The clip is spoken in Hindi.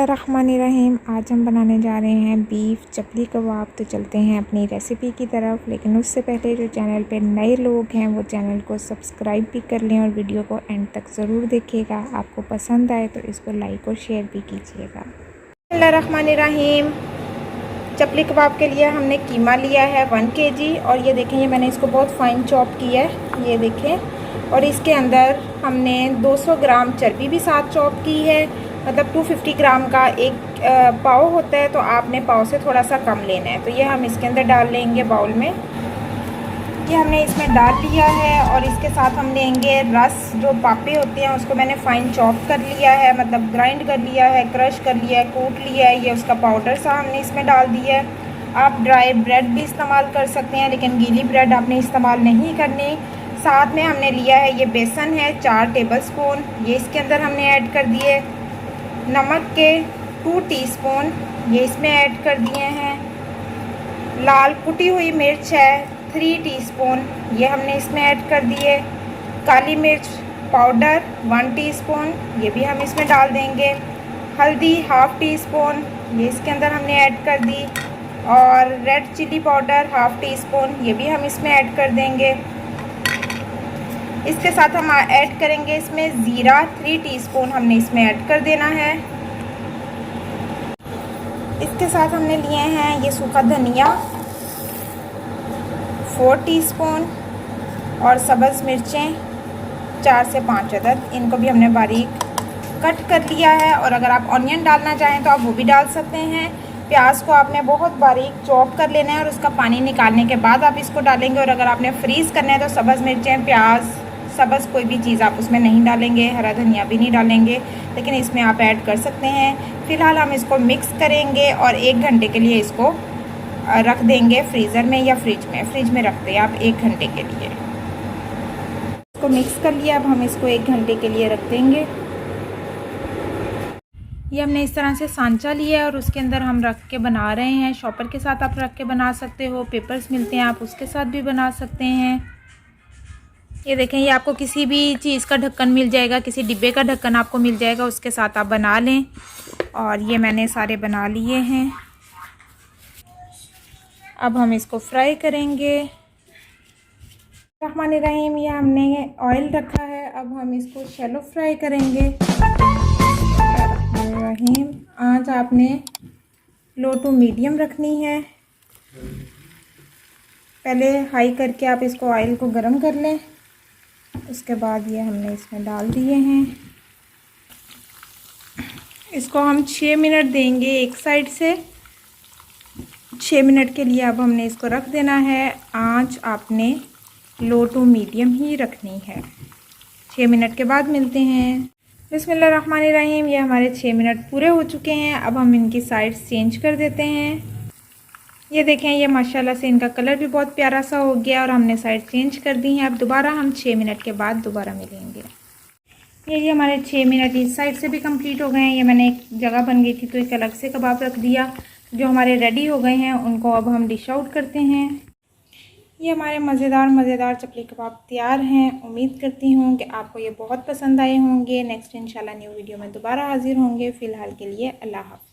बिस्मिल्लाहिर्रहमानिर्रहीम। आज हम बनाने जा रहे हैं बीफ चपली कबाब। तो चलते हैं अपनी रेसिपी की तरफ, लेकिन उससे पहले जो चैनल पे नए लोग हैं वो चैनल को सब्सक्राइब भी कर लें और वीडियो को एंड तक ज़रूर देखिएगा। आपको पसंद आए तो इसको लाइक और शेयर भी कीजिएगा। बिस्मिल्लाहिर्रहमानिर्रहीम। चपली कबाब के लिए हमने कीमा लिया है 1 kg और ये देखें, ये मैंने इसको बहुत फाइन चॉप किया है, ये देखें। और इसके अंदर हमने 200 ग्राम चर्बी भी साथ चॉप की है, मतलब 250 ग्राम का एक पाव होता है, तो आपने पाव से थोड़ा सा कम लेना है। तो ये हम इसके अंदर डाल लेंगे बाउल में। ये हमने इसमें डाल लिया है और इसके साथ हम लेंगे रस। जो पापे होते हैं उसको मैंने फाइन चॉप कर लिया है, मतलब ग्राइंड कर लिया है, क्रश कर लिया है, कूट लिया है। ये उसका पाउडर सा हमने इसमें डाल दिया है। आप ड्राई ब्रेड भी इस्तेमाल कर सकते हैं, लेकिन गीली ब्रेड आपने इस्तेमाल नहीं करनी। साथ में हमने लिया है ये बेसन है 4 टेबलस्पून, ये इसके अंदर हमने ऐड कर दिए। नमक के 2 टीस्पून ये इसमें ऐड कर दिए हैं। लाल कुटी हुई मिर्च है 3 टीस्पून, ये हमने इसमें ऐड कर दिए। काली मिर्च पाउडर 1 टीस्पून, ये भी हम इसमें डाल देंगे। हल्दी 1/2 टीस्पून, ये इसके अंदर हमने ऐड कर दी। और रेड चिली पाउडर 1/2 टीस्पून, ये भी हम इसमें ऐड कर देंगे। इसके साथ हम ऐड करेंगे इसमें ज़ीरा 3 टीस्पून, हमने इसमें ऐड कर देना है। इसके साथ हमने लिए हैं ये सूखा धनिया 4 टीस्पून और सब्ज़ मिर्चें 4 से 5 अदद, इनको भी हमने बारीक कट कर लिया है। और अगर आप ऑनियन डालना चाहें तो आप वो भी डाल सकते हैं। प्याज को आपने बहुत बारीक चॉप कर लेना है और उसका पानी निकालने के बाद आप इसको डालेंगे। और अगर आपने फ्रीज़ करना है तो सब्ज़ मिर्चें, प्याज, सब्ज़ कोई भी चीज़ आप उसमें नहीं डालेंगे, हरा धनिया भी नहीं डालेंगे, लेकिन इसमें आप ऐड कर सकते हैं। फ़िलहाल हम इसको मिक्स करेंगे और 1 घंटे के लिए इसको रख देंगे फ्रीज़र में या फ्रिज में। फ्रिज में रखते हैं आप 1 घंटे के लिए। इसको मिक्स कर लिया, अब हम इसको 1 घंटे के लिए रख देंगे। ये हमने इस तरह से सांचा लिया है और उसके अंदर हम रख के बना रहे हैं। शॉपर के साथ आप रख के बना सकते हो, पेपर्स मिलते हैं आप उसके साथ भी बना सकते हैं। ये देखें, ये आपको किसी भी चीज़ का ढक्कन मिल जाएगा, किसी डिब्बे का ढक्कन आपको मिल जाएगा, उसके साथ आप बना लें। और ये मैंने सारे बना लिए हैं। अब हम इसको फ्राई करेंगे। रहमानिर्रहीम, ये हमने ऑयल रखा है, अब हम इसको शैलो फ्राई करेंगे। रहीम, आंच आपने लो टू मीडियम रखनी है। पहले हाई करके आप इसको ऑयल को गरम कर लें, उसके बाद ये हमने इसमें डाल दिए हैं। इसको हम 6 मिनट देंगे एक साइड से। 6 मिनट के लिए अब हमने इसको रख देना है। आंच आपने लो टू मीडियम ही रखनी है। 6 मिनट के बाद मिलते हैं। बिस्मिल्लाहिर्रहमानिर्रहीम, ये हमारे 6 मिनट पूरे हो चुके हैं। अब हम इनकी साइड्स चेंज कर देते हैं। ये देखें, ये माशाल्लाह से इनका कलर भी बहुत प्यारा सा हो गया और हमने साइड चेंज कर दी हैं। अब दोबारा हम 6 मिनट के बाद दोबारा मिलेंगे। ये हमारे 6 मिनट इस साइड से भी कंप्लीट हो गए हैं। ये मैंने एक जगह बन गई थी तो एक अलग से कबाब रख दिया। जो हमारे रेडी हो गए हैं उनको अब हम डिश आउट करते हैं। ये हमारे मज़ेदार चपली कबाब तैयार हैं। उम्मीद करती हूँ कि आपको ये बहुत पसंद आए होंगे। नेक्स्ट इंशाल्लाह न्यू वीडियो में दोबारा हाजिर होंगे। फ़िलहाल के लिए अल्लाह हाफ़िज़।